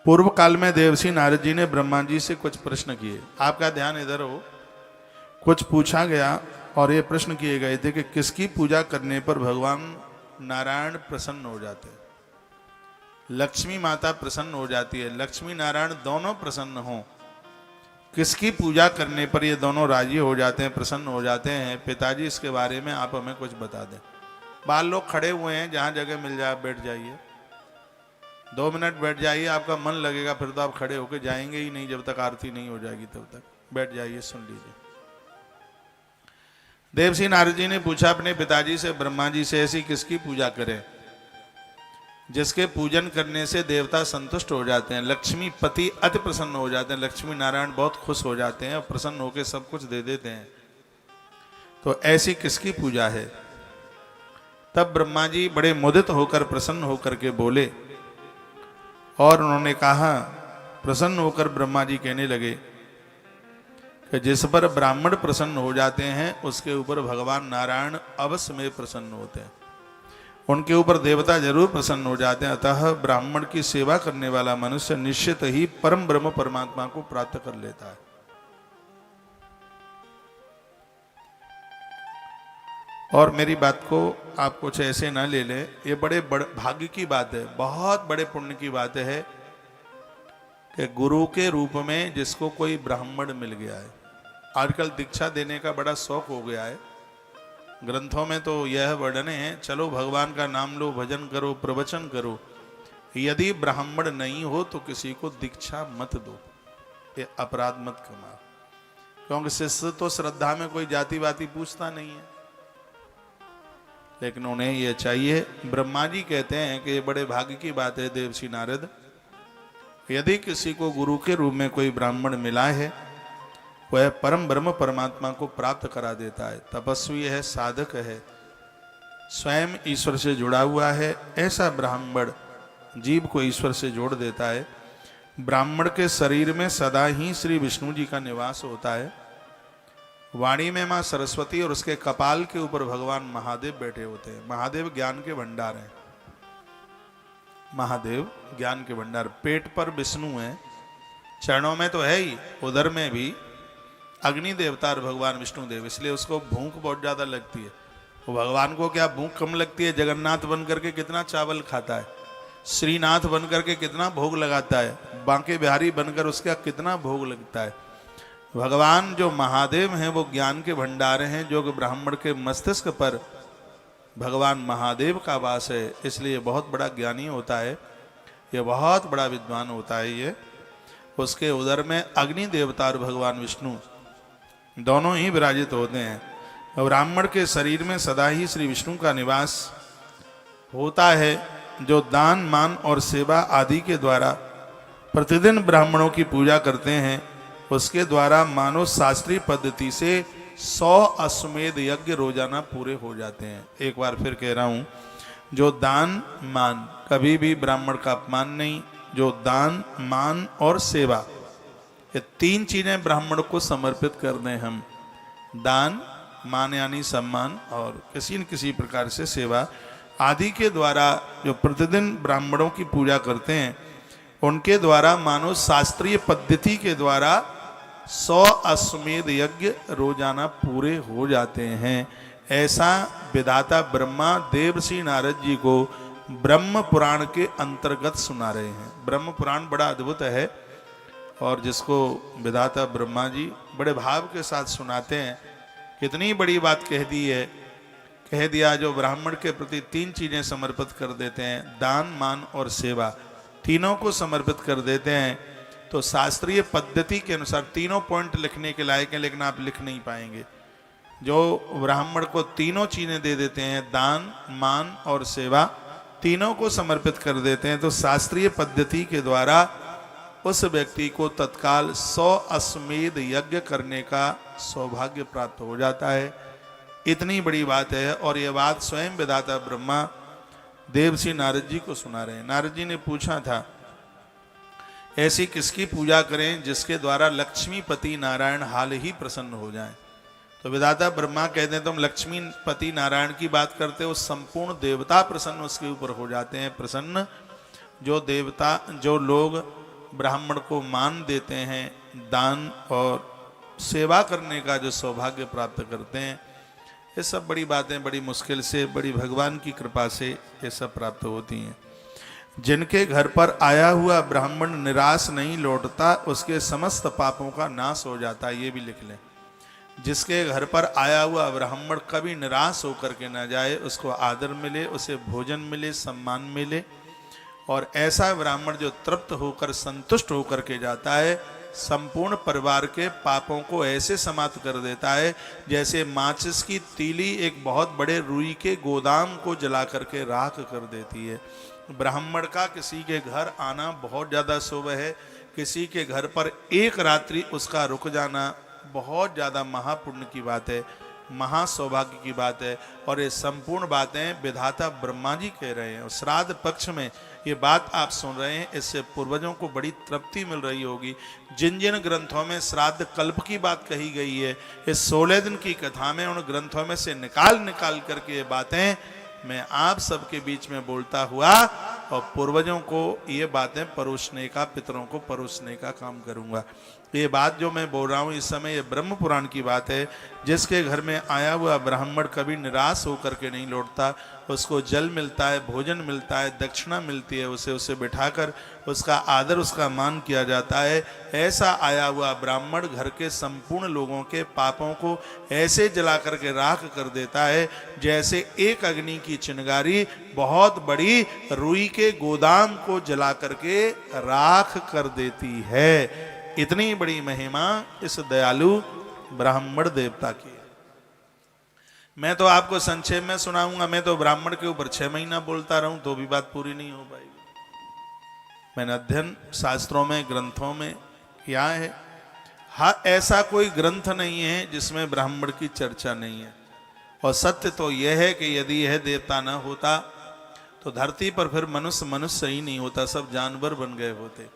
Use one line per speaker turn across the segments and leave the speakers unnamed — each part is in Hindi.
पूर्व काल में देवर्षि नारद जी ने ब्रह्मा जी से कुछ प्रश्न किए। आपका ध्यान इधर हो। कुछ पूछा गया और ये प्रश्न किए गए थे कि किसकी पूजा करने पर भगवान नारायण प्रसन्न हो जाते हैं। लक्ष्मी माता प्रसन्न हो जाती है, लक्ष्मी नारायण दोनों प्रसन्न हों। किसकी पूजा करने पर ये दोनों राजी हो जाते हैं, प्रसन्न हो जाते हैं? पिताजी इसके बारे में आप हमें कुछ बता दें। बाल लोग खड़े हुए हैं, जहां जगह मिल जाए बैठ जाइए, 2 मिनट बैठ जाइए, आपका मन लगेगा, फिर तो आप खड़े होकर जाएंगे ही नहीं जब तक आरती नहीं हो जाएगी, तब तक बैठ जाइए, सुन लीजिए। देवर्षि नारद जी ने पूछा अपने पिताजी से, ब्रह्मा जी से, ऐसी किसकी पूजा करें जिसके पूजन करने से देवता संतुष्ट हो जाते हैं, लक्ष्मी पति अति प्रसन्न हो जाते हैं, लक्ष्मी नारायण बहुत खुश हो जाते हैं और प्रसन्न होकर सब कुछ दे देते हैं, तो ऐसी किसकी पूजा है? तब ब्रह्मा जी बड़े मुदित होकर प्रसन्न होकर के बोले और उन्होंने कहा, प्रसन्न होकर ब्रह्मा जी कहने लगे कि जिस पर ब्राह्मण प्रसन्न हो जाते हैं उसके ऊपर भगवान नारायण अवश्य में प्रसन्न होते हैं, उनके ऊपर देवता जरूर प्रसन्न हो जाते हैं। अतः ब्राह्मण की सेवा करने वाला मनुष्य निश्चित ही परम ब्रह्म परमात्मा को प्राप्त कर लेता है। और मेरी बात को आप कुछ ऐसे ना ले लें, ये बड़े भाग्य की बात है, बहुत बड़े पुण्य की बात है कि गुरु के रूप में जिसको कोई ब्राह्मण मिल गया है। आजकल दीक्षा देने का बड़ा शौक हो गया है, ग्रंथों में तो यह वर्णन है, चलो भगवान का नाम लो, भजन करो, प्रवचन करो, यदि ब्राह्मण नहीं हो तो किसी को दीक्षा मत दो, ये अपराध मत कमाओ, क्योंकि शिष्य तो श्रद्धा में कोई जाति वाति पूछता नहीं है, लेकिन उन्हें यह चाहिए। ब्रह्मा जी कहते हैं कि ये बड़े भाग्य की बात है देवर्षि नारद, यदि किसी को गुरु के रूप में कोई ब्राह्मण मिला है, वह परम ब्रह्म परमात्मा को प्राप्त करा देता है, तपस्वी है, साधक है, स्वयं ईश्वर से जुड़ा हुआ है, ऐसा ब्राह्मण जीव को ईश्वर से जोड़ देता है। ब्राह्मण के शरीर में सदा ही श्री विष्णु जी का निवास होता है, वाणी में मां सरस्वती और उसके कपाल के ऊपर भगवान महादेव बैठे होते हैं। महादेव ज्ञान के भंडार हैं, महादेव ज्ञान के भंडार। पेट पर विष्णु है, चरणों में तो है ही, उदर में भी अग्नि देवता और भगवान विष्णु देव, इसलिए उसको भूख बहुत ज्यादा लगती है। वो भगवान को क्या भूख कम लगती है? जगन्नाथ बन करके कितना चावल खाता है, श्रीनाथ बन करके कितना भोग लगाता है, बांके बिहारी बनकर उसका कितना भोग लगता है। भगवान जो महादेव हैं वो ज्ञान के भंडार हैं, जो कि ब्राह्मण के मस्तिष्क पर भगवान महादेव का वास है, इसलिए बहुत बड़ा ज्ञानी होता है, ये बहुत बड़ा विद्वान होता है। ये उसके उदर में अग्नि देवता और भगवान विष्णु दोनों ही विराजित होते हैं। ब्राह्मण के शरीर में सदा ही श्री विष्णु का निवास होता है, जो दान मान और सेवा आदि के द्वारा प्रतिदिन ब्राह्मणों की पूजा करते हैं, उसके द्वारा मानव शास्त्रीय पद्धति से 100 अश्वमेध यज्ञ रोजाना पूरे हो जाते हैं। एक बार फिर कह रहा हूं, जो दान मान, कभी भी ब्राह्मण का अपमान नहीं, जो दान मान और सेवा, ये 3 चीजें ब्राह्मण को समर्पित कर दें हम, दान मान यानी सम्मान और किसी न किसी प्रकार से सेवा आदि के द्वारा जो प्रतिदिन ब्राह्मणों की पूजा करते हैं, उनके द्वारा मानव शास्त्रीय पद्धति के द्वारा 100 अश्वमेध यज्ञ रोजाना पूरे हो जाते हैं। ऐसा विधाता ब्रह्मा देवर्षि नारद जी को ब्रह्म पुराण के अंतर्गत सुना रहे हैं। ब्रह्म पुराण बड़ा अद्भुत है और जिसको विधाता ब्रह्मा जी बड़े भाव के साथ सुनाते हैं। कितनी बड़ी बात कह दी है, कह दिया जो ब्राह्मण के प्रति 3 चीजें समर्पित कर देते हैं, दान मान और सेवा, तीनों को समर्पित कर देते हैं, तो शास्त्रीय पद्धति के अनुसार तीनों पॉइंट लिखने के लायक हैं, लेकिन आप लिख नहीं पाएंगे। जो ब्राह्मण को तीनों चीजें दे देते हैं, दान मान और सेवा, तीनों को समर्पित कर देते हैं, तो शास्त्रीय पद्धति के द्वारा उस व्यक्ति को तत्काल 100 अश्वमेध यज्ञ करने का सौभाग्य प्राप्त हो जाता है। इतनी बड़ी बात है और यह बात स्वयं विधाता ब्रह्मा देवर्षि नारद जी को सुना रहे हैं। नारद जी ने पूछा था, ऐसी किसकी पूजा करें जिसके द्वारा लक्ष्मीपति नारायण हाल ही प्रसन्न हो जाएं? तो विधाता ब्रह्मा कहते हैं, तुम लक्ष्मीपति नारायण की बात करते हो, संपूर्ण देवता प्रसन्न उसके ऊपर हो जाते हैं। प्रसन्न जो देवता, जो लोग ब्राह्मण को मान देते हैं, दान और सेवा करने का जो सौभाग्य प्राप्त करते हैं, ये सब बड़ी बातें बड़ी मुश्किल से, बड़ी भगवान की कृपा से ये सब प्राप्त होती हैं। जिनके घर पर आया हुआ ब्राह्मण निराश नहीं लौटता, उसके समस्त पापों का नाश हो जाता है, ये भी लिख लें। जिसके घर पर आया हुआ ब्राह्मण कभी निराश होकर के ना जाए, उसको आदर मिले, उसे भोजन मिले, सम्मान मिले, और ऐसा ब्राह्मण जो तृप्त होकर संतुष्ट होकर के जाता है, संपूर्ण परिवार के पापों को ऐसे समाप्त कर देता है जैसे माचिस की तीली एक बहुत बड़े रुई के गोदाम को जला करके राख कर देती है। ब्राह्मण का किसी के घर आना बहुत ज़्यादा शुभ है। किसी के घर पर एक रात्रि उसका रुक जाना बहुत ज़्यादा महापुण्य की बात है, महासौभाग्य की बात है। और ये संपूर्ण बातें विधाता ब्रह्मा जी कह रहे हैं। और श्राद्ध पक्ष में ये बात आप सुन रहे हैं, इससे पूर्वजों को बड़ी तृप्ति मिल रही होगी। जिन जिन ग्रंथों में श्राद्ध कल्प की बात कही गई है, इस 16 दिन की कथा में उन ग्रंथों में से निकाल करके ये बातें मैं आप सबके बीच में बोलता हुआ और पूर्वजों को ये बातें परोसने का, पितरों को परोसने का काम करूंगा। ये बात जो मैं बोल रहा हूँ इस समय, ये ब्रह्म पुराण की बात है। जिसके घर में आया हुआ ब्राह्मण कभी निराश होकर के नहीं लौटता, उसको जल मिलता है, भोजन मिलता है, दक्षिणा मिलती है, उसे बिठाकर उसका आदर, उसका मान किया जाता है। ऐसा आया हुआ ब्राह्मण घर के संपूर्ण लोगों के पापों को ऐसे जला करके राख कर देता है जैसे एक अग्नि की चिंगारी बहुत बड़ी रुई के गोदाम को जला करके राख कर देती है। इतनी बड़ी महिमा इस दयालु ब्राह्मण देवता की। मैं तो आपको संक्षेप में सुनाऊंगा, मैं तो ब्राह्मण के ऊपर 6 महीना बोलता रहूं तो भी बात पूरी नहीं हो पाएगी। मैंने अध्ययन शास्त्रों में, ग्रंथों में किया है। हाँ, ऐसा कोई ग्रंथ नहीं है जिसमें ब्राह्मण की चर्चा नहीं है। और सत्य तो यह है कि यदि यह देवता न होता तो धरती पर फिर मनुष्य ही नहीं होता, सब जानवर बन गए होते।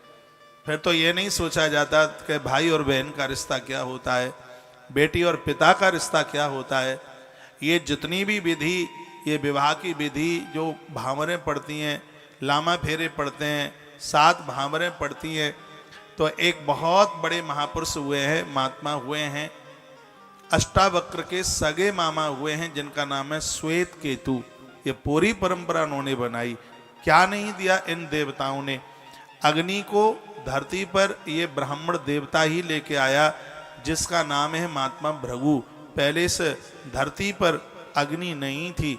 फिर तो ये नहीं सोचा जाता कि भाई और बहन का रिश्ता क्या होता है, बेटी और पिता का रिश्ता क्या होता है। ये जितनी भी विधि, ये विवाह की विधि, जो भांवरें पड़ती हैं, लामा फेरे पड़ते हैं, 7 भांवरें पड़ती हैं, तो एक बहुत बड़े महापुरुष हुए हैं, महात्मा हुए हैं, अष्टावक्र के सगे मामा हुए हैं, जिनका नाम है श्वेत केतु। ये पूरी परंपरा उन्होंने बनाई। क्या नहीं दिया इन देवताओं ने। अग्नि को धरती पर ये ब्राह्मण देवता ही लेके आया, जिसका नाम है महात्मा भृगु। पहले से धरती पर अग्नि नहीं थी,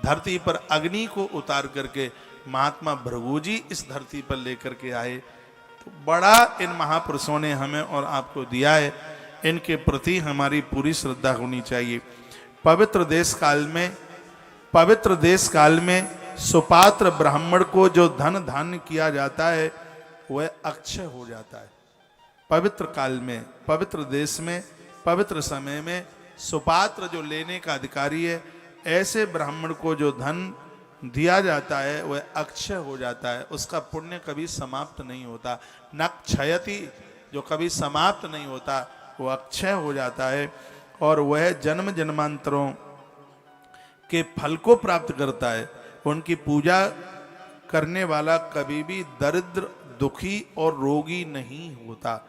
धरती पर अग्नि को उतार करके महात्मा भृगु जी इस धरती पर लेकर के आए। तो बड़ा इन महापुरुषों ने हमें और आपको दिया है, इनके प्रति हमारी पूरी श्रद्धा होनी चाहिए। पवित्र देश काल में सुपात्र ब्राह्मण को जो धन धान्य किया जाता है वह अक्षय हो जाता है। पवित्र काल में, पवित्र देश में, पवित्र समय में सुपात्र जो लेने का अधिकारी है, ऐसे ब्राह्मण को जो धन दिया जाता है वह अक्षय हो जाता है। उसका पुण्य कभी समाप्त नहीं होता। न क्षयति, जो कभी समाप्त नहीं होता, वो अक्षय हो जाता है और वह जन्म जन्मांतरों के फल को प्राप्त करता है। उनकी पूजा करने वाला कभी भी दरिद्र, दुखी और रोगी नहीं होता।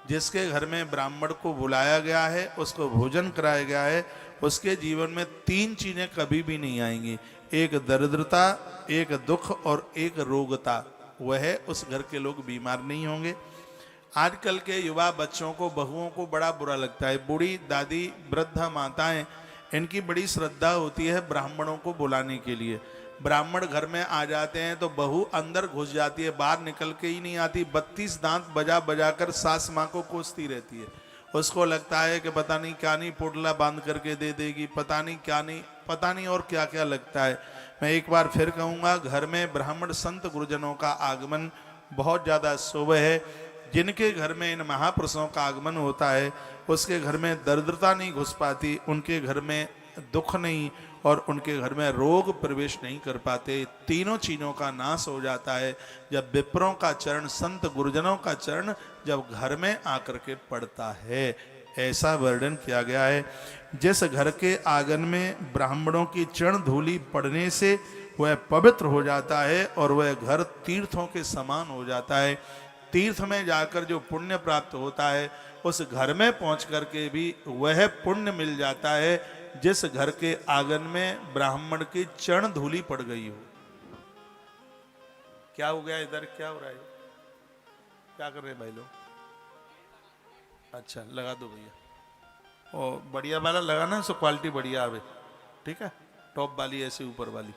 जिसके घर में ब्राह्मण को बुलाया गया है, उसको भोजन कराया गया है, उसके जीवन में 3 चीजें कभी भी नहीं आएंगी। एक दरिद्रता, एक दुख और एक रोगता। वह उस घर के लोग बीमार नहीं होंगे। आजकल के युवा बच्चों को, बहुओं को बड़ा बुरा लगता है। बूढ़ी दादी, वृद्ध माताएं, इनकी बड़ी श्रद्धा होती है ब्राह्मणों को बुलाने के लिए। ब्राह्मण घर में आ जाते हैं तो बहू अंदर घुस जाती है, बाहर निकल के ही नहीं आती। 32 दांत बजा कर सास माँ को कोसती रहती है। उसको लगता है कि पता नहीं क्या नहीं पोटला बांध करके दे देगी, पता नहीं क्या नहीं, पता नहीं और क्या क्या लगता है। मैं एक बार फिर कहूँगा, घर में ब्राह्मण संत गुरुजनों का आगमन बहुत ज़्यादा शुभ है। जिनके घर में इन महापुरुषों का आगमन होता है, उसके घर में दरिद्रता नहीं घुस पाती, उनके घर में दुख नहीं और उनके घर में रोग प्रवेश नहीं कर पाते। तीनों चीज़ों का नाश हो जाता है जब विप्रों का चरण, संत गुरुजनों का चरण जब घर में आकर के पड़ता है। ऐसा वर्णन किया गया है। जिस घर के आंगन में ब्राह्मणों की चरण धूलि पड़ने से वह पवित्र हो जाता है और वह घर तीर्थों के समान हो जाता है। तीर्थ में जाकर जो पुण्य प्राप्त होता है उस घर में पहुंच करके भी वह पुण्य मिल जाता है जिस घर के आंगन में ब्राह्मण की चरण धूली पड़ गई हो। क्या हो गया इधर, क्या हो रहा है, क्या कर रहे हैं भाई लोग? अच्छा लगा दो भैया, ओ बढ़िया वाला लगाना, सो क्वालिटी बढ़िया आवे, ठीक है, टॉप वाली ऐसे ऊपर वाली।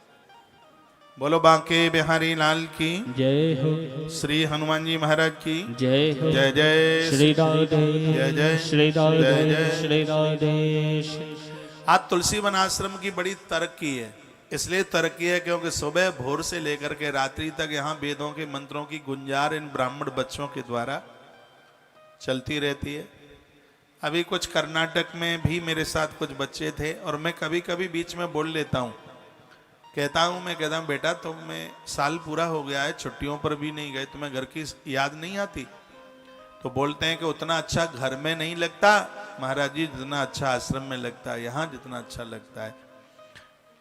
बोलो बांके बिहारी लाल की
जय हो,
श्री हनुमान जी महाराज की
जय हो,
जय जय
श्री राधे,
जय जय
श्री
जय
राधे,
जय।
श्री राधे।
आज तुलसी वन आश्रम की बड़ी तरक्की है, इसलिए तरक्की है क्योंकि सुबह भोर से लेकर के रात्रि तक यहाँ वेदों के मंत्रों की गुंजार इन ब्राह्मण बच्चों के द्वारा चलती रहती है। अभी कुछ कर्नाटक में भी मेरे साथ कुछ बच्चे थे और मैं कभी कभी बीच में बोल लेता हूँ, कहता हूँ बेटा तुम्हें साल पूरा हो गया है, छुट्टियों पर भी नहीं गए, तुम्हें घर की याद नहीं आती? तो बोलते हैं कि उतना अच्छा घर में नहीं लगता महाराज जी जितना अच्छा आश्रम में लगता है, यहाँ जितना अच्छा लगता है।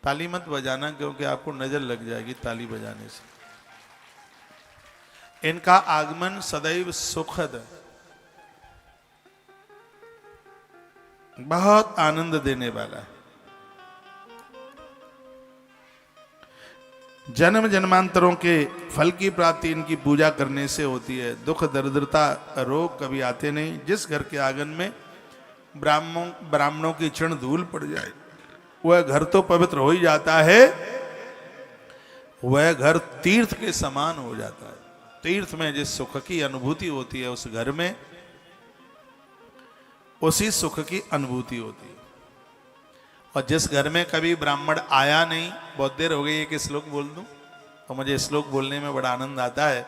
ताली मत बजाना क्योंकि आपको नजर लग जाएगी ताली बजाने से। इनका आगमन सदैव सुखद, बहुत आनंद देने वाला है। जन्म जन्मांतरों के फल की प्राप्ति इनकी पूजा करने से होती है। दुख दरिद्रता रोग कभी आते नहीं। जिस घर के आंगन में ब्राह्मणों की चरण धूल पड़ जाए वह घर तो पवित्र हो ही जाता है, वह घर तीर्थ के समान हो जाता है। तीर्थ में जिस सुख की अनुभूति होती है उस घर में उसी सुख की अनुभूति होती है। और जिस घर में कभी ब्राह्मण आया नहीं, बहुत देर हो गई है कि श्लोक बोल दूं और मुझे श्लोक बोलने में बड़ा आनंद आता है।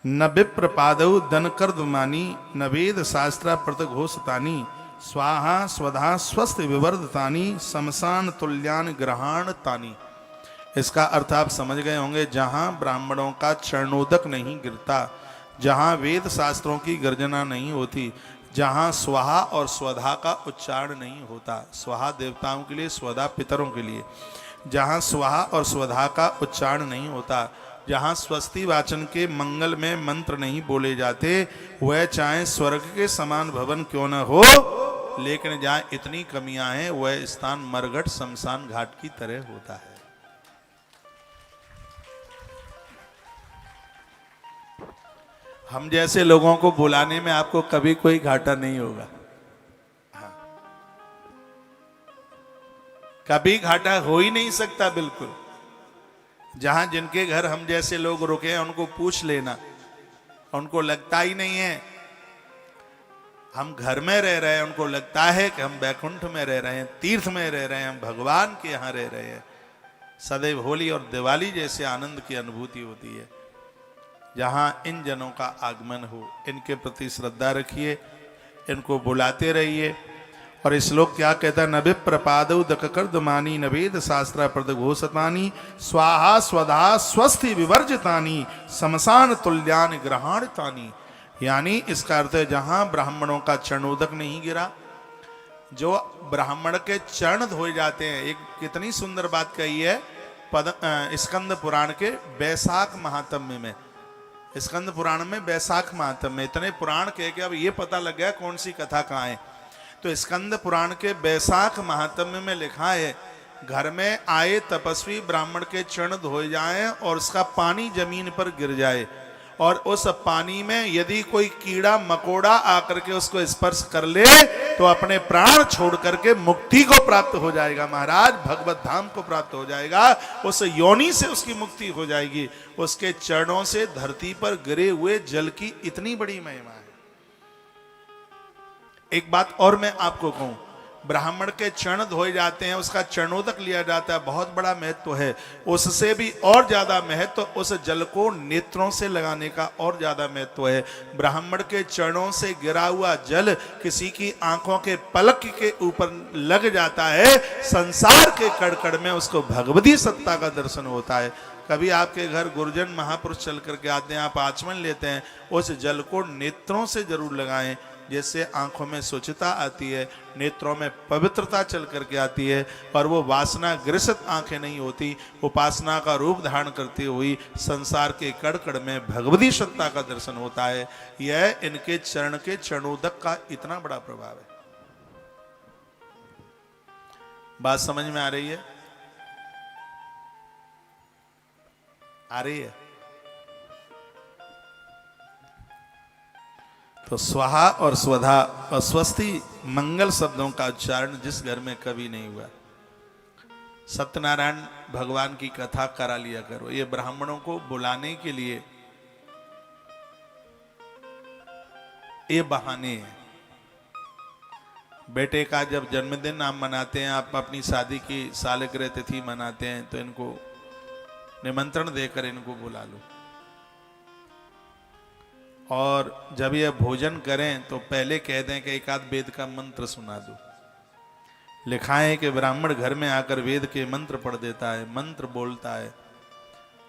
न विप्र पादौ दन कर्दमानी न वेद शास्त्रा प्रतघोषतानी स्वाहा स्वधा स्वस्थ विवर्धतानी शमशान तुल्यान ग्रहाण तानी। इसका अर्थ आप समझ गए होंगे। जहां ब्राह्मणों का चरणोदक नहीं गिरता, जहां वेद शास्त्रों की गर्जना नहीं होती, जहां स्वाहा और स्वधा का उच्चारण नहीं होता, स्वाहा देवताओं के लिए, स्वधा पितरों के लिए, जहां स्वाहा और स्वधा का उच्चारण नहीं होता, जहां स्वस्ति वाचन के मंगल में मंत्र नहीं बोले जाते, वह चाहे स्वर्ग के समान भवन क्यों न हो, लेकिन जहां इतनी कमियां हैं वह स्थान मरघट शमशान घाट की तरह होता है। हम जैसे लोगों को बुलाने में आपको कभी कोई घाटा नहीं होगा। हाँ। कभी घाटा हो ही नहीं सकता बिल्कुल। जहां जिनके घर हम जैसे लोग रुके हैं उनको पूछ लेना, उनको लगता ही नहीं है हम घर में रह रहे हैं, उनको लगता है कि हम बैकुंठ में रह रहे हैं, तीर्थ में रह रहे हैं, हम भगवान के यहाँ रह रहे हैं। सदैव होली और दिवाली जैसे आनंद की अनुभूति होती है जहां इन जनों का आगमन हो। इनके प्रति श्रद्धा रखिए, इनको बुलाते रहिए। और इस श्लोक क्या कहता है? नभि प्रपादौ दकर्दमानी नवेद शास्त्रा प्रदघोषतानी स्वाहा स्वधा स्वस्थि विवर्जितानी शमशान तुल्यान ग्रहाणतानी। यानी इसका अर्थ है जहां ब्राह्मणों का चरणोदक नहीं गिरा, जो ब्राह्मण के चरण धोए जाते हैं। एक कितनी सुंदर बात कही है स्कंद पुराण के बैसाख महात्म्य में। स्कंद पुराण में बैसाख महात्म्य में इतने पुराण कह के अब ये पता लग गया कौन सी कथा कहाँ है। तो स्कंद पुराण के बैसाख महात्म्य में लिखा है, घर में आए तपस्वी ब्राह्मण के चरण धोए जाएं और उसका पानी जमीन पर गिर जाए, और उस पानी में यदि कोई कीड़ा मकोड़ा आकर के उसको स्पर्श कर ले तो अपने प्राण छोड़ करके मुक्ति को प्राप्त हो जाएगा महाराज, भगवत धाम को प्राप्त हो जाएगा, उस योनि से उसकी मुक्ति हो जाएगी। उसके चरणों से धरती पर गिरे हुए जल की इतनी बड़ी महिमा है। एक बात और मैं आपको कहूं, ब्राह्मण के चरण धोए जाते हैं, उसका चरणोदक लिया जाता है, बहुत बड़ा महत्व है। उससे भी और ज्यादा महत्व उस जल को नेत्रों से लगाने का और ज्यादा महत्व है। ब्राह्मण के चरणों से गिरा हुआ जल किसी की आंखों के पलक के ऊपर लग जाता है, संसार के कड़कड़ में उसको भगवती सत्ता का दर्शन होता है। कभी आपके घर गुरुजन महापुरुष चल करके आते हैं, आप आचमन लेते हैं, उस जल को नेत्रों से जरूर लगाएं। जिससे आंखों में स्वच्छता आती है, नेत्रों में पवित्रता चल करके आती है और वो वासना ग्रसित आंखें नहीं होती, उपासना का रूप धारण करती हुई संसार के कड़ कड़ में भगवती सत्ता का दर्शन होता है। यह इनके चरण के चरणोदक का इतना बड़ा प्रभाव है। बात समझ में आ रही है? आ रही है? तो स्वाहा और स्वधा और स्वस्ति मंगल शब्दों का उच्चारण जिस घर में कभी नहीं हुआ, सत्यनारायण भगवान की कथा करा लिया करो। ये ब्राह्मणों को बुलाने के लिए ये बहाने हैं। बेटे का जब जन्मदिन आप मनाते हैं, आप अपनी शादी की सालगिरह तिथि मनाते हैं, तो इनको निमंत्रण देकर इनको बुला लो। और जब ये भोजन करें तो पहले कह दें कि एक आध वेद का मंत्र सुना दो। लिखा है कि ब्राह्मण घर में आकर वेद के मंत्र पढ़ देता है, मंत्र बोलता है,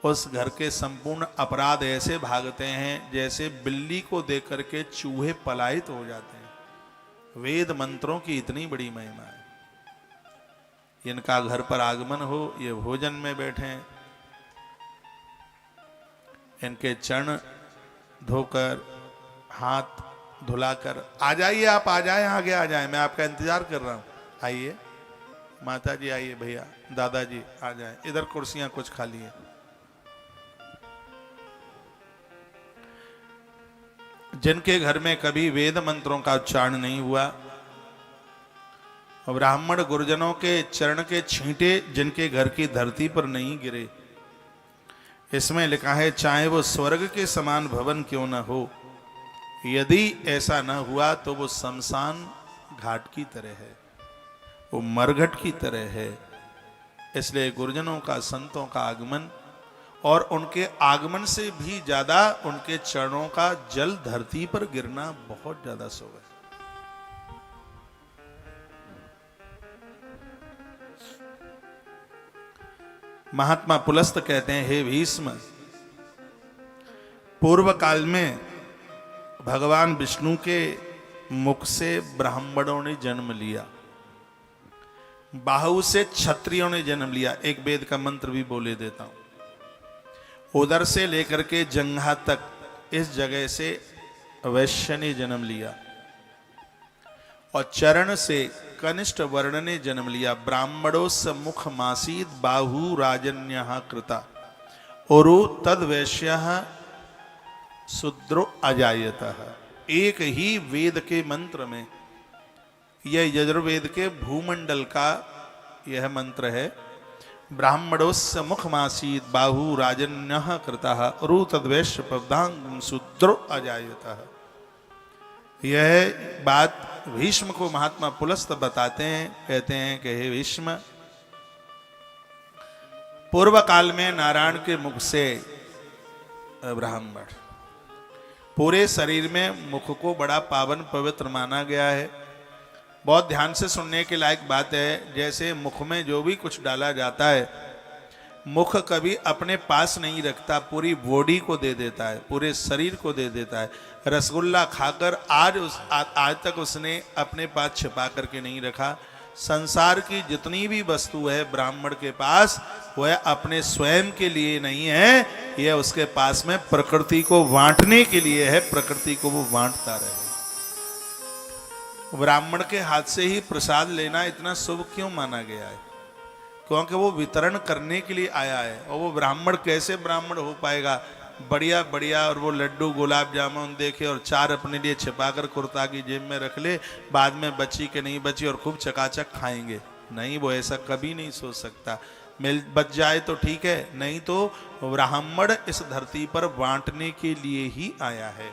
उस घर के संपूर्ण अपराध ऐसे भागते हैं जैसे बिल्ली को देख करके चूहे पलायित हो जाते हैं। वेद मंत्रों की इतनी बड़ी महिमा है। इनका घर पर आगमन हो, ये भोजन में बैठे, इनके चरण धोकर हाथ धुलाकर, आ जाइए आप, आ जाए, आगे आ जाए, मैं आपका इंतजार कर रहा हूं, आइए माता जी, आइए भैया, दादाजी आ जाए, इधर कुर्सियां कुछ खाली है। जिनके घर में कभी वेद मंत्रों का उच्चारण नहीं हुआ, ब्राह्मण गुरुजनों के चरण के छींटे जिनके घर की धरती पर नहीं गिरे, इसमें लिखा है चाहे वो स्वर्ग के समान भवन क्यों न हो, यदि ऐसा न हुआ तो वो शमशान घाट की तरह है, वो मरघट की तरह है। इसलिए गुरुजनों का, संतों का आगमन, और उनके आगमन से भी ज्यादा उनके चरणों का जल धरती पर गिरना बहुत ज्यादा शुभ है। महात्मा पुलस्त कहते हैं, हे भीष्म, पूर्व काल में भगवान विष्णु के मुख से ब्राह्मणों ने जन्म लिया, बाहु से क्षत्रियों ने जन्म लिया। एक वेद का मंत्र भी बोले देता हूं। उदर से लेकर के जंघा तक इस जगह से वैश्य ने जन्म लिया, और चरण से कनिष्ठ वर्ण ने जन्म लिया। ब्राह्मणों सम्मुख मासीद बाहु राजन्य कृता और तद वैश्य शूद्रो अजायतः। एक ही वेद के मंत्र में, यह यजुर्वेद के भूमंडल का यह मंत्र है। ब्राह्मणों सम्मुख मासीद बाहु राजन्य कृता और तद वैश्य पवदांग शूद्रो अजायतः। यह बात भीष्म को महात्मा पुलस्त बताते हैं। कहते हैं कि हे भीष्म, पूर्व काल में नारायण के मुख से ब्राह्मण, पूरे शरीर में मुख को बड़ा पावन पवित्र माना गया है। बहुत ध्यान से सुनने के लायक बात है। जैसे मुख में जो भी कुछ डाला जाता है, मुख कभी अपने पास नहीं रखता, पूरी बॉडी को दे देता है, पूरे शरीर को दे देता है। रसगुल्ला खाकर आज तक उसने अपने पास छिपा करके नहीं रखा। संसार की जितनी भी वस्तु है ब्राह्मण के पास, वह अपने स्वयं के लिए नहीं है, यह उसके पास में प्रकृति को बांटने के लिए है। प्रकृति को वो बांटता रहे। ब्राह्मण के हाथ से ही प्रसाद लेना इतना शुभ क्यों माना गया है? क्योंकि वो वितरण करने के लिए आया है। और वो ब्राह्मण कैसे ब्राह्मण हो पाएगा? बढ़िया बढ़िया और वो लड्डू गुलाब जामुन देखे और चार अपने लिए छिपाकर कुर्ता की जेब में रख ले, बाद में बची कि नहीं बची और खूब चकाचक खाएंगे। नहीं, वो ऐसा कभी नहीं सोच सकता। मिल बच जाए तो ठीक है, नहीं तो ब्राह्मण इस धरती पर बांटने के लिए ही आया है,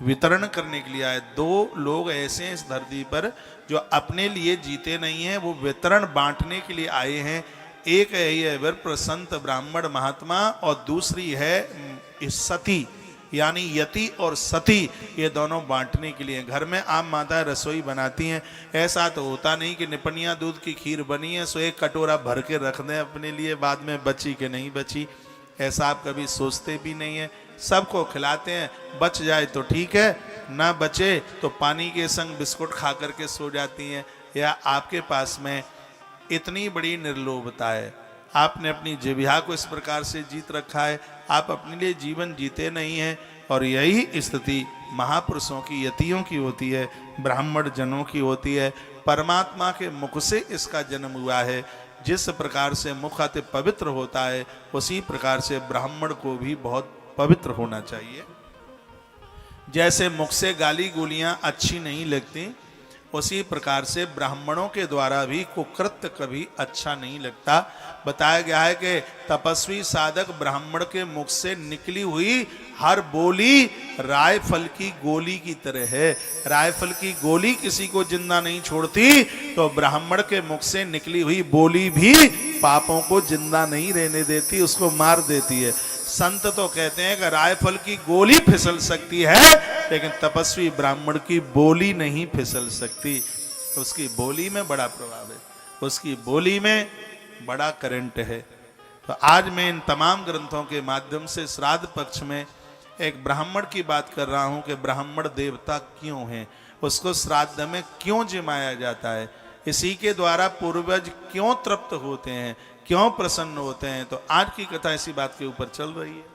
वितरण करने के लिए आया। दो लोग ऐसे हैं इस धरती पर जो अपने लिए जीते नहीं हैं, वो वितरण बांटने के लिए आए हैं। एक है ये विप्र संत ब्राह्मण महात्मा, और दूसरी है सती यानी यति और सती। ये दोनों बांटने के लिए। घर में आम माता रसोई बनाती हैं, ऐसा तो होता नहीं कि निपनिया दूध की खीर बनी है सो एक कटोरा भर के रख दें अपने लिए, बाद में बची कि नहीं बची, ऐसा आप कभी सोचते भी नहीं है। सबको खिलाते हैं, बच जाए तो ठीक है, ना बचे तो पानी के संग बिस्कुट खा करके सो जाती हैं। या आपके पास में इतनी बड़ी निर्लोभता है, आपने अपनी जिह्वा को इस प्रकार से जीत रखा है, आप अपने लिए जीवन जीते नहीं हैं। और यही स्थिति महापुरुषों की, यतियों की होती है, ब्राह्मण जनों की होती है। परमात्मा के मुख से इसका जन्म हुआ है। जिस प्रकार से मुख अति पवित्र होता है, उसी प्रकार से ब्राह्मण को भी बहुत पवित्र होना चाहिए। जैसे मुख से गाली गोलियां अच्छी नहीं लगती, उसी प्रकार से ब्राह्मणों के द्वारा भी कुकृत्य कभी अच्छा नहीं लगता। बताया गया है कि तपस्वी साधक ब्राह्मण के मुख से निकली हुई हर बोली रायफल की गोली की तरह है। रायफल की गोली किसी को जिंदा नहीं छोड़ती, तो ब्राह्मण के मुख से निकली हुई बोली भी पापों को जिंदा नहीं रहने देती, उसको मार देती है। संत तो कहते हैं कि रायफल की गोली फिसल सकती है, लेकिन तपस्वी ब्राह्मण की बोली नहीं फिसल सकती। उसकी बोली में बड़ा प्रभाव है, उसकी बोली में बड़ा करंट है। तो आज मैं इन तमाम ग्रंथों के माध्यम से श्राद्ध पक्ष में एक ब्राह्मण की बात कर रहा हूं कि ब्राह्मण देवता क्यों हैं, उसको श्राद्ध में क्यों जिमाया जाता है, इसी के द्वारा पूर्वज क्यों तृप्त होते हैं, क्यों प्रसन्न होते हैं। तो आज की कथा इसी बात के ऊपर चल रही है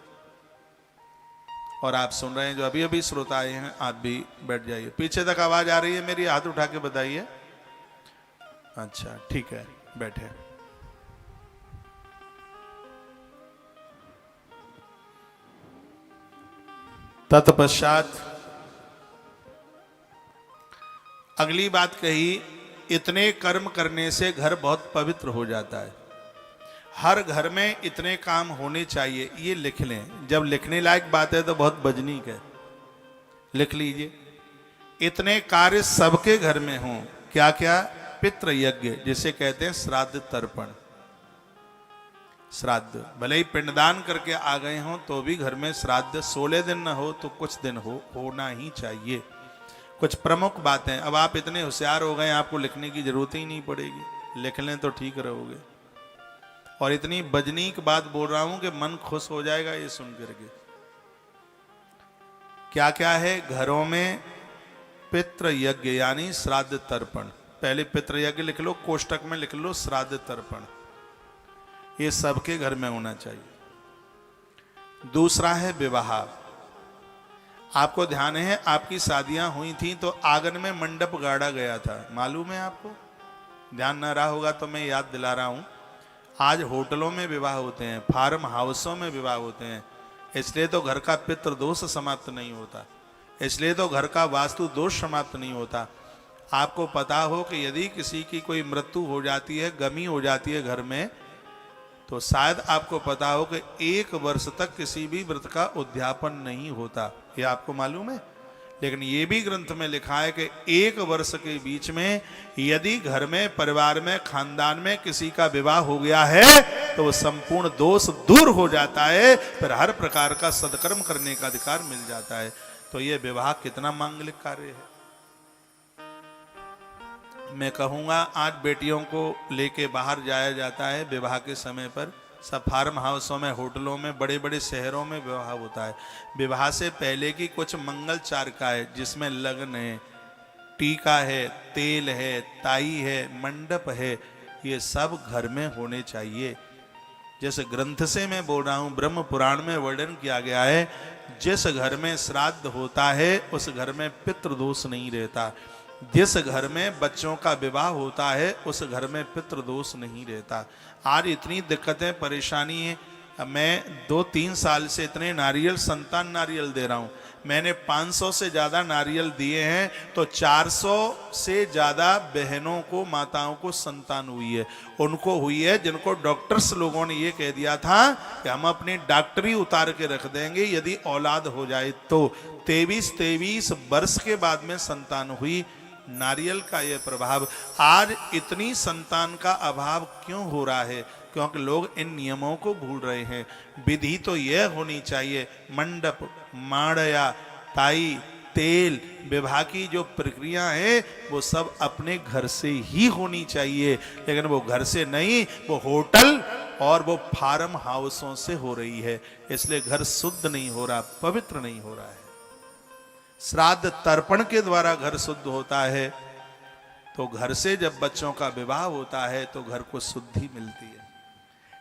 और आप सुन रहे हैं। जो अभी अभी श्रोता आए हैं, आप भी बैठ जाइए। पीछे तक आवाज आ रही है मेरी? हाथ उठा के बताइए। अच्छा, ठीक है, बैठे। तत्पश्चात अगली बात कही, इतने कर्म करने से घर बहुत पवित्र हो जाता है। हर घर में इतने काम होने चाहिए, ये लिख लें। जब लिखने लायक बात है तो बहुत बजनीक है, लिख लीजिए। इतने कार्य सबके घर में हों। क्या क्या? पितृ यज्ञ, जिसे कहते हैं श्राद्ध तर्पण। श्राद्ध भले ही पिंडदान करके आ गए हों तो भी घर में श्राद्ध 16 दिन न हो तो कुछ दिन होना ही चाहिए। कुछ प्रमुख बातें। अब आप इतने होशियार हो गए, आपको लिखने की जरूरत ही नहीं पड़ेगी, लिख लें तो ठीक रहोगे। और इतनी बजनीक बात बोल रहा हूं कि मन खुश हो जाएगा ये सुन करके। क्या क्या है घरों में? पितृ यज्ञ यानी श्राद्ध तर्पण। पहले पितृ यज्ञ लिख लो, कोष्टक में लिख लो श्राद्ध तर्पण। ये सबके घर में होना चाहिए। दूसरा है विवाह। आपको ध्यान है, आपकी शादियां हुई थी तो आंगन में मंडप गाड़ा गया था, मालूम है आपको? ध्यान न रहा होगा तो मैं याद दिला रहा हूं। आज होटलों में विवाह होते हैं, फार्म हाउसों में विवाह होते हैं, इसलिए तो घर का पितृ दोष समाप्त नहीं होता, इसलिए तो घर का वास्तु दोष समाप्त नहीं होता। आपको पता हो कि यदि किसी की कोई मृत्यु हो जाती है, गमी हो जाती है घर में, तो शायद आपको पता हो कि 1 वर्ष तक किसी भी व्रत का उद्यापन नहीं होता। ये आपको मालूम है? लेकिन ये भी ग्रंथ में लिखा है कि 1 वर्ष के बीच में यदि घर में, परिवार में, खानदान में किसी का विवाह हो गया है तो वो संपूर्ण दोष दूर हो जाता है, फिर हर प्रकार का सत्कर्म करने का अधिकार मिल जाता है। तो ये विवाह कितना मांगलिक कार्य है। मैं कहूँगा आज बेटियों को लेके बाहर जाया जाता है विवाह के समय पर। सब फार्म हाउसों में, होटलों में, बड़े बड़े शहरों में विवाह होता है। विवाह से पहले की कुछ मंगल चारिका है, जिसमें लग्न है, टीका है, तेल है, ताई है, मंडप है, ये सब घर में होने चाहिए। जैसे ग्रंथ से मैं बोल रहा हूँ, ब्रह्म पुराण में वर्णन किया गया है, जिस घर में श्राद्ध होता है उस घर में पितृदोष नहीं रहता। जिस घर में बच्चों का विवाह होता है उस घर में पितृदोष नहीं रहता। आज इतनी दिक्कतें, परेशानी है। मैं 2-3 साल से इतने नारियल, संतान नारियल दे रहा हूँ। मैंने 500 से ज़्यादा नारियल दिए हैं, तो 400 से ज़्यादा बहनों को, माताओं को संतान हुई है। उनको हुई है जिनको डॉक्टर्स लोगों ने ये कह दिया था कि हम अपनी डॉक्टरी उतार के रख देंगे यदि औलाद हो जाए तो। 23 वर्ष के बाद में संतान हुई। नारियल का यह प्रभाव। आज इतनी संतान का अभाव क्यों हो रहा है? क्योंकि लोग इन नियमों को भूल रहे हैं। विधि तो यह होनी चाहिए, मंडप, माड़या, ताई, तेल, विवाह की जो प्रक्रिया है वो सब अपने घर से ही होनी चाहिए। लेकिन वो घर से नहीं, वो होटल और वो फार्म हाउसों से हो रही है। इसलिए घर शुद्ध नहीं हो रहा, पवित्र नहीं हो रहा है। श्राद्ध तर्पण के द्वारा घर शुद्ध होता है, तो घर से जब बच्चों का विवाह होता है तो घर को शुद्धि मिलती है।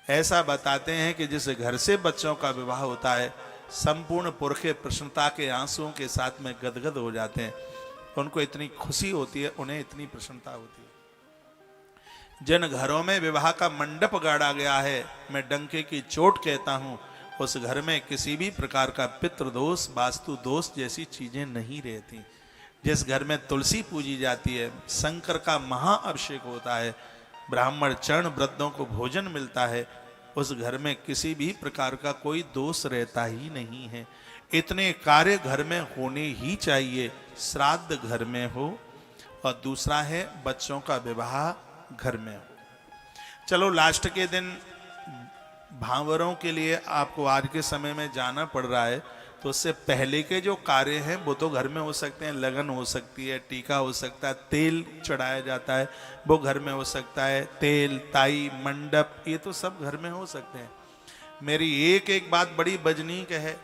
ऐसा बताते हैं कि जिस घर से बच्चों का विवाह होता है, संपूर्ण पुरखे प्रसन्नता के आंसुओं के साथ में गदगद हो जाते हैं। उनको इतनी खुशी होती है, उन्हें इतनी प्रसन्नता होती है। जिन घरों में विवाह का मंडप गाड़ा गया है, मैं डंके की चोट कहता हूं, उस घर में किसी भी प्रकार का पितृदोष, वास्तु दोष जैसी चीजें नहीं रहती। जिस घर में तुलसी पूजी जाती है, शंकर का महाअभिषेक होता है, ब्राह्मण चरण वृद्धों को भोजन मिलता है, उस घर में किसी भी प्रकार का कोई दोष रहता ही नहीं है। इतने कार्य घर में होने ही चाहिए। श्राद्ध घर में हो, और दूसरा है बच्चों का विवाह घर में हो। चलो लास्ट के दिन भांवरों के लिए आपको आज के समय में जाना पड़ रहा है, तो उससे पहले के जो कार्य हैं वो तो घर में हो सकते हैं। लगन हो सकती है, टीका हो सकता है, तेल चढ़ाया जाता है वो घर में हो सकता है, तेल, ताई, मंडप, ये तो सब घर में हो सकते हैं। मेरी एक एक बात बड़ी बजनीक है,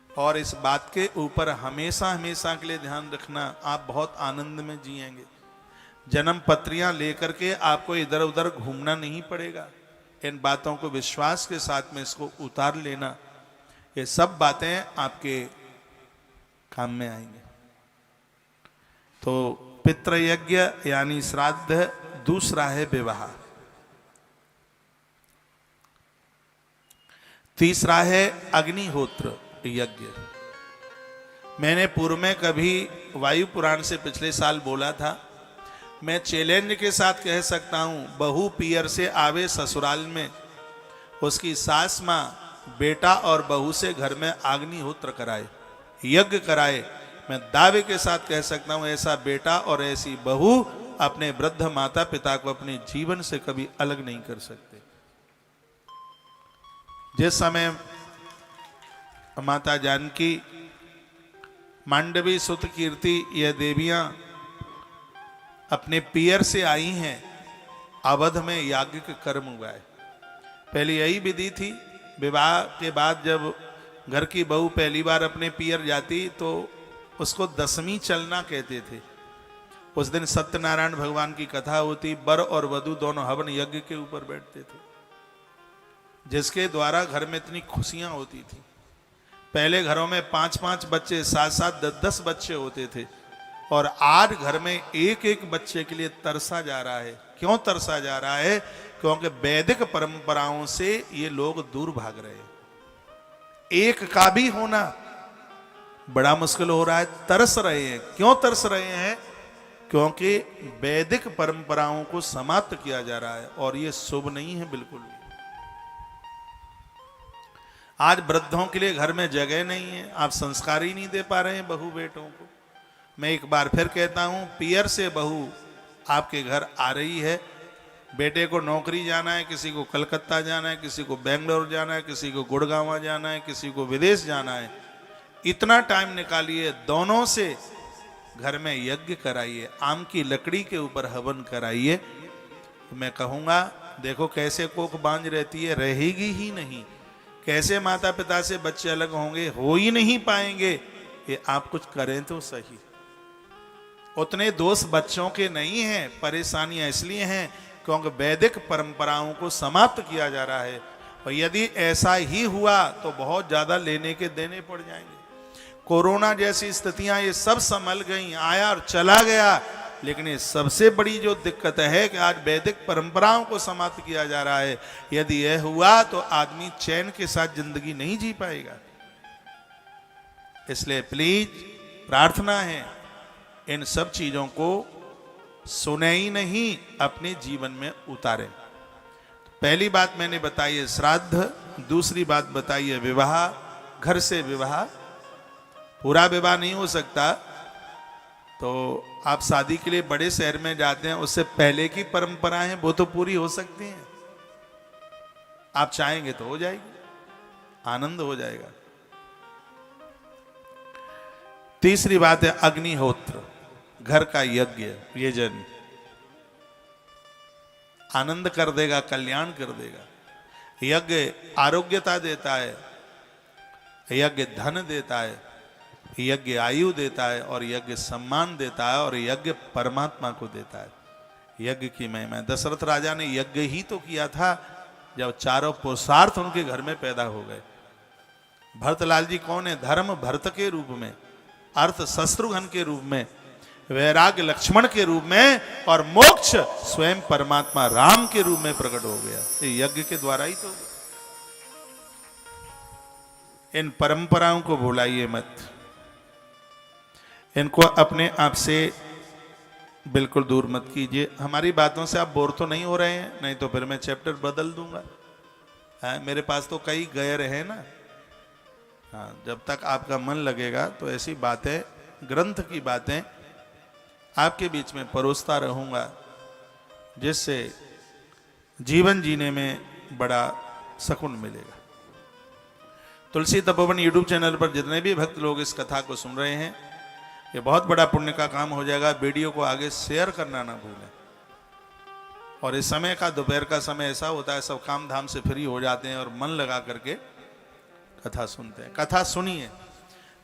और इस बात के ऊपर हमेशा हमेशा के लिए ध्यान रखना, आप बहुत आनंद में जिएंगे। जन्म पत्रियां लेकर के आपको इधर उधर घूमना नहीं पड़ेगा। इन बातों को विश्वास के साथ में इसको उतार लेना, ये सब बातें आपके काम में आएंगे। तो पितृयज्ञ यानी श्राद्ध, दूसरा है विवाह, तीसरा है अग्निहोत्र यज्ञ। मैंने पूर्व में कभी वायु पुराण से पिछले साल बोला था, मैं चैलेंज के साथ कह सकता हूं, बहू पियर से आवे ससुराल में, उसकी सास मां बेटा और बहू से घर में अग्निहोत्र कराए, यज्ञ कराए, मैं दावे के साथ कह सकता हूं ऐसा बेटा और ऐसी बहू अपने वृद्ध माता पिता को अपने जीवन से कभी अलग नहीं कर सकते। जिस समय माता जानकी, मांडवी, सुत कीर्ति, यह देवियां अपने पियर से आई हैं, अवध में याज्ञिक कर्म हुआ है। पहले यही विधि थी, विवाह के बाद जब घर की बहू पहली बार अपने पियर जाती तो उसको दसवीं चलना कहते थे। उस दिन सत्यनारायण भगवान की कथा होती, वर और वधू दोनों हवन यज्ञ के ऊपर बैठते थे, जिसके द्वारा घर में इतनी खुशियां होती थी। पहले घरों में 5-5 बच्चे, 7-7, 10-10 बच्चे होते थे, और आज घर में एक एक बच्चे के लिए तरसा जा रहा है। क्यों तरसा जा रहा है? क्योंकि वैदिक परंपराओं से ये लोग दूर भाग रहे हैं। एक का भी होना बड़ा मुश्किल हो रहा है, तरस रहे हैं। क्यों तरस रहे हैं? क्योंकि वैदिक परंपराओं को समाप्त किया जा रहा है, और ये शुभ नहीं है बिल्कुल भी। आज वृद्धों के लिए घर में जगह नहीं है, आप संस्कार ही नहीं दे पा रहे हैं बहू बेटों को। मैं एक बार फिर कहता हूं, पियर से बहू आपके घर आ रही है, बेटे को नौकरी जाना है, किसी को कलकत्ता जाना है, किसी को बेंगलोर जाना है, किसी को गुड़गांव जाना है, किसी को विदेश जाना है, इतना टाइम निकालिए, दोनों से घर में यज्ञ कराइए, आम की लकड़ी के ऊपर हवन कराइए। मैं कहूँगा, देखो कैसे कोख बांझ रहती है, रहेगी ही नहीं। कैसे माता पिता से बच्चे अलग होंगे, हो ही नहीं पाएंगे। ये आप कुछ करें तो सही। उतने दोष बच्चों के नहीं हैं, परेशानियां इसलिए हैं क्योंकि वैदिक परंपराओं को समाप्त किया जा रहा है। और यदि ऐसा ही हुआ तो बहुत ज्यादा लेने के देने पड़ जाएंगे। कोरोना जैसी स्थितियां ये सब संभल गई, आया और चला गया, लेकिन ये सबसे बड़ी जो दिक्कत है कि आज वैदिक परंपराओं को समाप्त किया जा रहा है। यदि यह हुआ तो आदमी चैन के साथ जिंदगी नहीं जी पाएगा। इसलिए प्लीज प्रार्थना है, इन सब चीजों को सुने ही नहीं, अपने जीवन में उतारें। पहली बात मैंने बताई है श्राद्ध, दूसरी बात बताई है विवाह। घर से विवाह, पूरा विवाह नहीं हो सकता तो आप शादी के लिए बड़े शहर में जाते हैं, उससे पहले की परंपराएं हैं वो तो पूरी हो सकती हैं। आप चाहेंगे तो हो जाएगी, आनंद हो जाएगा। तीसरी बात है अग्निहोत्र, घर का यज्ञ। ये जन आनंद कर देगा, कल्याण कर देगा। यज्ञ आरोग्यता देता है, यज्ञ धन देता है, यज्ञ आयु देता है और यज्ञ सम्मान देता है और यज्ञ परमात्मा को देता है। यज्ञ की महिमा। दशरथ राजा ने यज्ञ ही तो किया था जब चारों पुरुषार्थ उनके घर में पैदा हो गए। भरतलाल जी कौन है? धर्म भरत के रूप में, अर्थ शत्रुघ्न के रूप में, वैराग्य लक्ष्मण के रूप में और मोक्ष स्वयं परमात्मा राम के रूप में प्रकट हो गया। ये यज्ञ के द्वारा ही तो। इन परंपराओं को भुलाइए मत, इनको अपने आप से बिल्कुल दूर मत कीजिए। हमारी बातों से आप बोर तो नहीं हो रहे हैं? नहीं तो फिर मैं चैप्टर बदल दूंगा। मेरे पास तो कई गैर हैं ना। हाँ, जब तक आपका मन लगेगा तो ऐसी बातें, ग्रंथ की बातें आपके बीच में परोसता रहूंगा, जिससे जीवन जीने में बड़ा सुकून मिलेगा। तुलसी तपोवन यूट्यूब चैनल पर जितने भी भक्त लोग इस कथा को सुन रहे हैं, ये बहुत बड़ा पुण्य का काम हो जाएगा। वीडियो को आगे शेयर करना ना भूलें। और इस समय का, दोपहर का समय ऐसा होता है, सब काम धाम से फ्री हो जाते हैं और मन लगा करके कथा सुनते हैं। कथा सुनिए,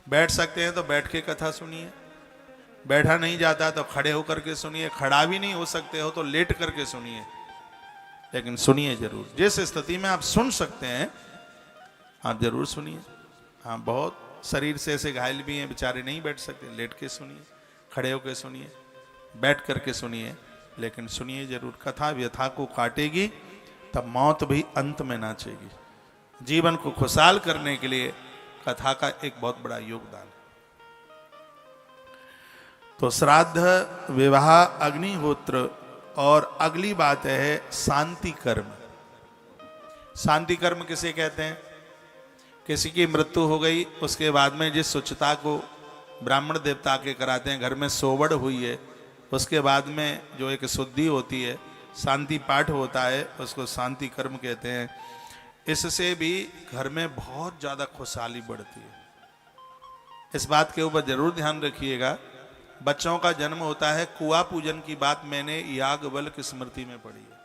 बैठ सकते हैं तो बैठ के कथा सुनिए, बैठा नहीं जाता तो खड़े होकर के सुनिए, खड़ा भी नहीं हो सकते हो तो लेट करके सुनिए, लेकिन सुनिए जरूर। जिस स्थिति में आप सुन सकते हैं आप जरूर सुनिए। हाँ, बहुत शरीर से ऐसे घायल भी हैं, बेचारे नहीं बैठ सकते, लेट के सुनिए, खड़े होकर सुनिए, बैठ करके सुनिए, लेकिन सुनिए जरूर। कथा व्यथा को काटेगी तब मौत भी अंत में नाचेगी। जीवन को खुशहाल करने के लिए कथा का एक बहुत बड़ा योगदान है। तो श्राद्ध, विवाह, अग्निहोत्र और अगली बात है शांति कर्म। शांति कर्म किसे कहते हैं? किसी की मृत्यु हो गई, उसके बाद में जिस शुचिता को ब्राह्मण देवता के कराते हैं, घर में सोवड़ हुई है, उसके बाद में जो एक शुद्धि होती है, शांति पाठ होता है, उसको शांति कर्म कहते हैं। इससे भी घर में बहुत ज़्यादा खुशहाली बढ़ती है। इस बात के ऊपर जरूर ध्यान रखिएगा। बच्चों का जन्म होता है, कुआ पूजन की बात मैंने याज्ञवल्क्य की स्मृति में पढ़ी है।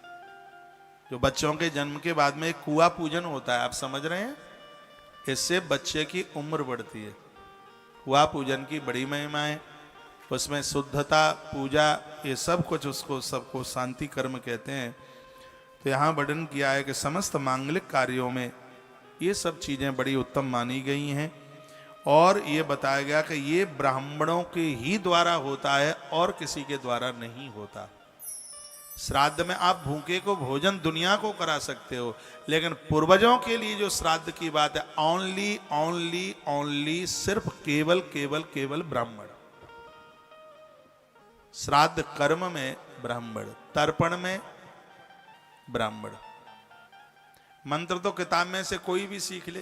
जो बच्चों के जन्म के बाद में कुआ पूजन होता है, आप समझ रहे हैं? इससे बच्चे की उम्र बढ़ती है। कुआ पूजन की बड़ी महिमा है, उसमें शुद्धता, पूजा, ये सब कुछ, उसको सबको शांति कर्म कहते हैं। तो यहाँ वर्णन किया है कि समस्त मांगलिक कार्यों में ये सब चीज़ें बड़ी उत्तम मानी गई हैं और ये बताया गया कि ये ब्राह्मणों के ही द्वारा होता है और किसी के द्वारा नहीं होता। श्राद्ध में आप भूखे को भोजन दुनिया को करा सकते हो, लेकिन पूर्वजों के लिए जो श्राद्ध की बात है, ओनली ओनली ओनली, सिर्फ केवल केवल केवल ब्राह्मण। श्राद्ध कर्म में ब्राह्मण, तर्पण में ब्राह्मण। मंत्र तो किताब में से कोई भी सीख ले,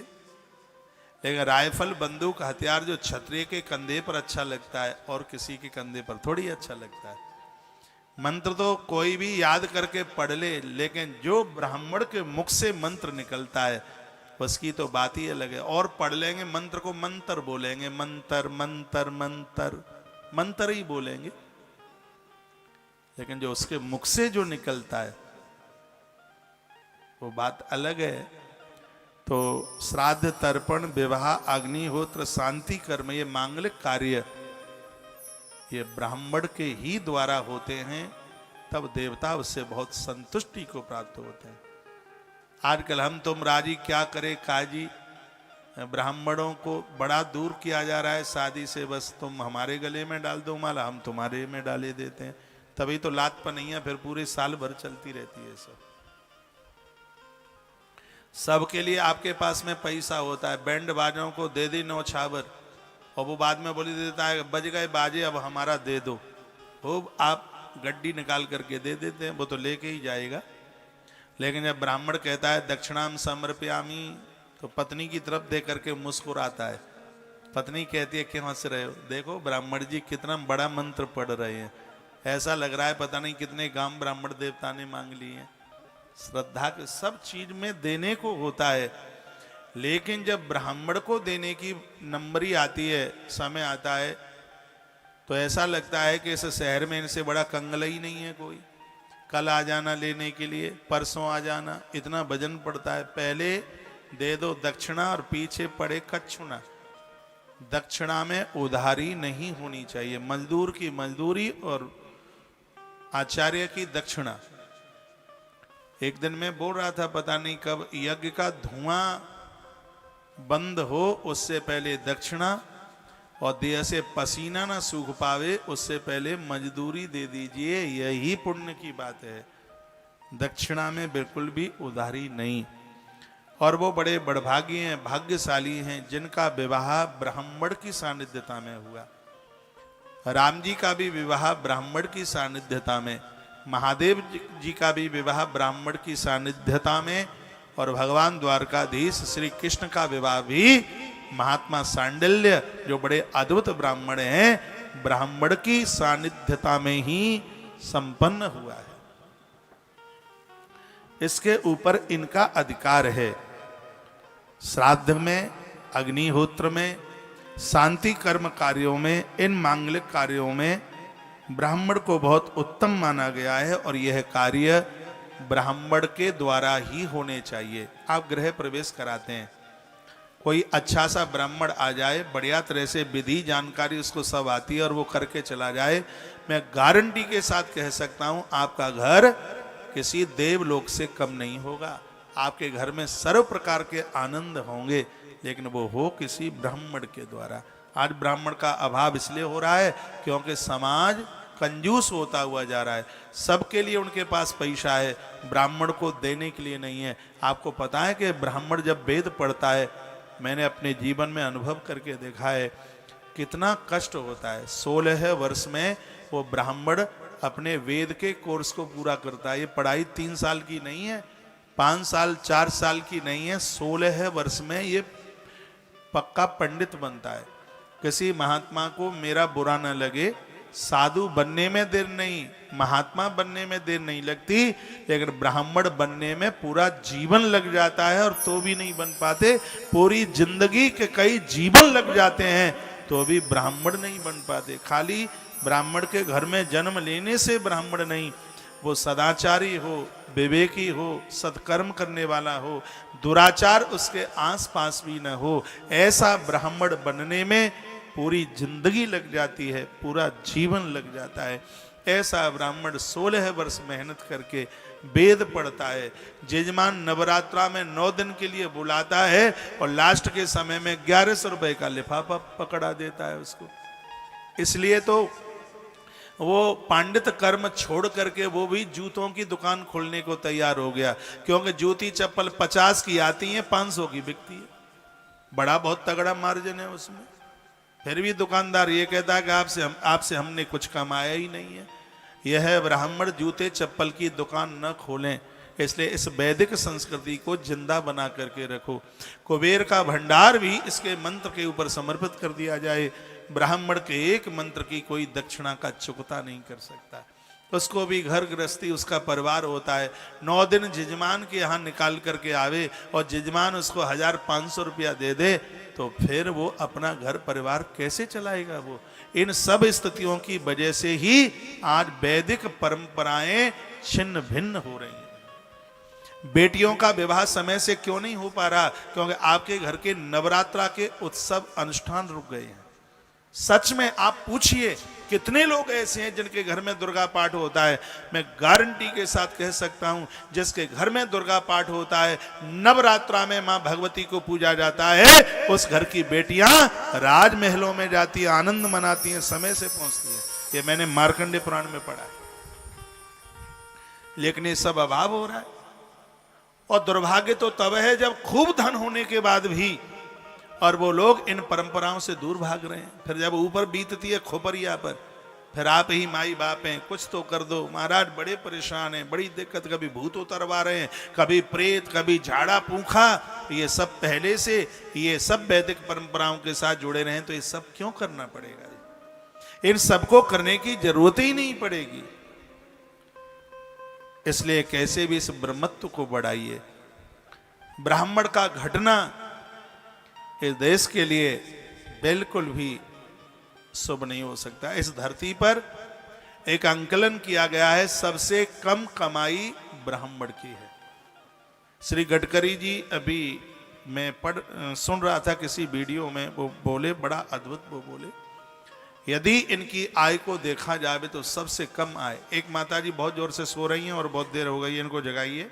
लेकिन राइफल, बंदूक, हथियार जो क्षत्रिय के कंधे पर अच्छा लगता है और किसी के कंधे पर थोड़ी अच्छा लगता है। मंत्र तो कोई भी याद करके पढ़ ले, लेकिन जो ब्राह्मण के मुख से मंत्र निकलता है उसकी तो बात ही अलग है। और पढ़ लेंगे मंत्र को, मंत्र बोलेंगे, मंत्र मंत्र मंत्र मंत्र ही बोलेंगे, लेकिन जो उसके मुख से जो निकलता है वो बात अलग है। तो श्राद्ध, तर्पण, विवाह, अग्निहोत्र, शांति कर्म, ये मांगलिक कार्य ये ब्राह्मण के ही द्वारा होते हैं, तब देवता उससे बहुत संतुष्टि को प्राप्त होते हैं। आजकल हम तुम राजी क्या करे काजी, ब्राह्मणों को बड़ा दूर किया जा रहा है शादी से। बस तुम हमारे गले में डाल दो माला, हम तुम्हारे में डाले देते हैं, तभी तो लात पनैया फिर पूरे साल भर चलती रहती है। सबके लिए आपके पास में पैसा होता है, बैंड बाजों को दे दी नौछावर, और वो बाद में बोली देता है बज गए बाजे अब हमारा दे दो, वो आप गड्डी निकाल करके दे देते हैं, वो तो लेके ही जाएगा। लेकिन जब ब्राह्मण कहता है दक्षिणाम समर्पयामी, तो पत्नी की तरफ देख करके मुस्कुराता है। पत्नी कहती है क्यों हंस रहे हो? देखो ब्राह्मण जी कितना बड़ा मंत्र पढ़ रहे हैं, ऐसा लग रहा है पता नहीं कितने गांव ब्राह्मण देवता ने मांग लिए हैं। श्रद्धा के सब चीज में देने को होता है, लेकिन जब ब्राह्मण को देने की नंबरी आती है, समय आता है, तो ऐसा लगता है कि इस शहर में इनसे बड़ा कंगला ही नहीं है कोई। कल आ जाना लेने के लिए, परसों आ जाना, इतना वजन पड़ता है। पहले दे दो दक्षिणा और पीछे पड़े कच्छुना। दक्षिणा में उधारी नहीं होनी चाहिए। मजदूर की मजदूरी और आचार्य की दक्षिणा। एक दिन मैं बोल रहा था, पता नहीं कब, यज्ञ का धुआं बंद हो उससे पहले दक्षिणा, और देह से पसीना ना सूख पावे उससे पहले मजदूरी दे दीजिए, यही पुण्य की बात है। दक्षिणा में बिल्कुल भी उधारी नहीं। और वो बड़े बड़भागी हैं, भाग्यशाली हैं जिनका विवाह ब्राह्मण की सानिध्यता में हुआ। राम जी का भी विवाह ब्राह्मण की सानिध्यता में, महादेव जी का भी विवाह ब्राह्मण की सानिध्यता में, और भगवान द्वारकाधीश श्री कृष्ण का विवाह भी महात्मा सांडिल्य, जो बड़े अद्भुत ब्राह्मण हैं, ब्राह्मण की सानिध्यता में ही संपन्न हुआ है। इसके ऊपर इनका अधिकार है। श्राद्ध में, अग्निहोत्र में, शांति कर्म कार्यों में, इन मांगलिक कार्यों में ब्राह्मण को बहुत उत्तम माना गया है, और यह कार्य ब्राह्मण के द्वारा ही होने चाहिए। आप गृह प्रवेश कराते हैं, कोई अच्छा सा ब्राह्मण आ जाए, बढ़िया तरह से विधि जानकारी उसको सब आती है और वो करके चला जाए, मैं गारंटी के साथ कह सकता हूं आपका घर किसी देवलोक से कम नहीं होगा। आपके घर में सर्व प्रकार के आनंद होंगे, लेकिन वो हो किसी ब्राह्मण के द्वारा। आज ब्राह्मण का अभाव इसलिए हो रहा है क्योंकि समाज कंजूस होता हुआ जा रहा है। सबके लिए उनके पास पैसा है, ब्राह्मण को देने के लिए नहीं है। आपको पता है कि ब्राह्मण जब वेद पढ़ता है, मैंने अपने जीवन में अनुभव करके देखा है कितना कष्ट होता है। 16 वर्ष में वो ब्राह्मण अपने वेद के कोर्स को पूरा करता है। ये पढ़ाई 3 साल की नहीं है, 5 साल 4 साल की नहीं है, 16 वर्ष में ये पक्का पंडित बनता है। किसी महात्मा को मेरा बुरा न लगे, साधु बनने में देर नहीं, महात्मा बनने में देर नहीं लगती, लेकिन ब्राह्मण बनने में पूरा जीवन लग जाता है, और तो भी नहीं बन पाते। पूरी जिंदगी के कई जीवन लग जाते हैं तो भी ब्राह्मण नहीं बन पाते। खाली ब्राह्मण के घर में जन्म लेने से ब्राह्मण नहीं, वो सदाचारी हो, विवेकी हो, सत्कर्म करने वाला हो, दुराचार उसके आसपास भी न हो, ऐसा ब्राह्मण बनने में पूरी जिंदगी लग जाती है, पूरा जीवन लग जाता है। ऐसा ब्राह्मण 16 वर्ष मेहनत करके वेद पढ़ता है। जजमान नवरात्रा में 9 दिन के लिए बुलाता है और लास्ट के समय में 1100 रुपए का लिफाफा पकड़ा देता है उसको। इसलिए तो वो पांडित कर्म छोड़ करके वो भी जूतों की दुकान खोलने को तैयार हो गया, क्योंकि जूती चप्पल 50 की आती है, 500 की बिकती है। बड़ा बहुत तगड़ा मार्जिन है उसमें। फिर भी दुकानदार ये कहता है कि आपसे हमने कुछ कमाया ही नहीं है। यह ब्राह्मण जूते चप्पल की दुकान न खोलें, इसलिए इस वैदिक संस्कृति को जिंदा बना करके रखो। कुबेर का भंडार भी इसके मंत्र के ऊपर समर्पित कर दिया जाए। ब्राह्मण के एक मंत्र की कोई दक्षिणा का चुकता नहीं कर सकता। उसको भी घर गृहस्थी, उसका परिवार होता है। 9 दिन जजमान के यहाँ निकाल करके आवे और जजमान उसको 1500 रुपया दे दे, तो फिर वो अपना घर परिवार कैसे चलाएगा? वो इन सब स्थितियों की वजह से ही आज वैदिक परंपराएं छिन्न भिन्न हो रही हैं। बेटियों का विवाह समय से क्यों नहीं हो पा रहा? क्योंकि आपके घर के नवरात्रा के उत्सव अनुष्ठान रुक गए हैं। सच में आप पूछिए कितने लोग ऐसे हैं जिनके घर में दुर्गा पाठ होता है। मैं गारंटी के साथ कह सकता हूं, जिसके घर में दुर्गा पाठ होता है, नवरात्रा में मां भगवती को पूजा जाता है, उस घर की बेटियां राजमहलों में जाती है, आनंद मनाती हैं, समय से पहुंचती है। ये मैंने मार्कंडे पुराण में पढ़ा है। लेकिन ये सब अभाव हो रहा है। और दुर्भाग्य तो तब है जब खूब धन होने के बाद भी और वो लोग इन परंपराओं से दूर भाग रहे हैं। फिर जब ऊपर बीतती है खोपरिया पर, फिर आप ही माई बाप हैं, कुछ तो कर दो। महाराज बड़े परेशान हैं, बड़ी दिक्कत, कभी भूत उतरवा रहे हैं, कभी प्रेत, कभी झाड़ा पूखा। ये सब पहले से ये सब वैदिक परंपराओं के साथ जुड़े रहे, तो ये सब क्यों करना पड़ेगा? इन सबको करने की जरूरत ही नहीं पड़ेगी। इसलिए कैसे भी इस ब्रह्मत्व को बढ़ाइए। ब्राह्मण का घटना इस देश के लिए बिल्कुल भी शुभ नहीं हो सकता। इस धरती पर एक आंकलन किया गया है, सबसे कम कमाई ब्राह्मण की है। श्री गडकरी जी अभी मैं सुन रहा था किसी वीडियो में, वो बोले बड़ा अद्भुत, वो बोले यदि इनकी आय को देखा जाए तो सबसे कम आय, एक माताजी बहुत जोर से सो रही हैं और बहुत देर हो गई है, इनको जगाइए।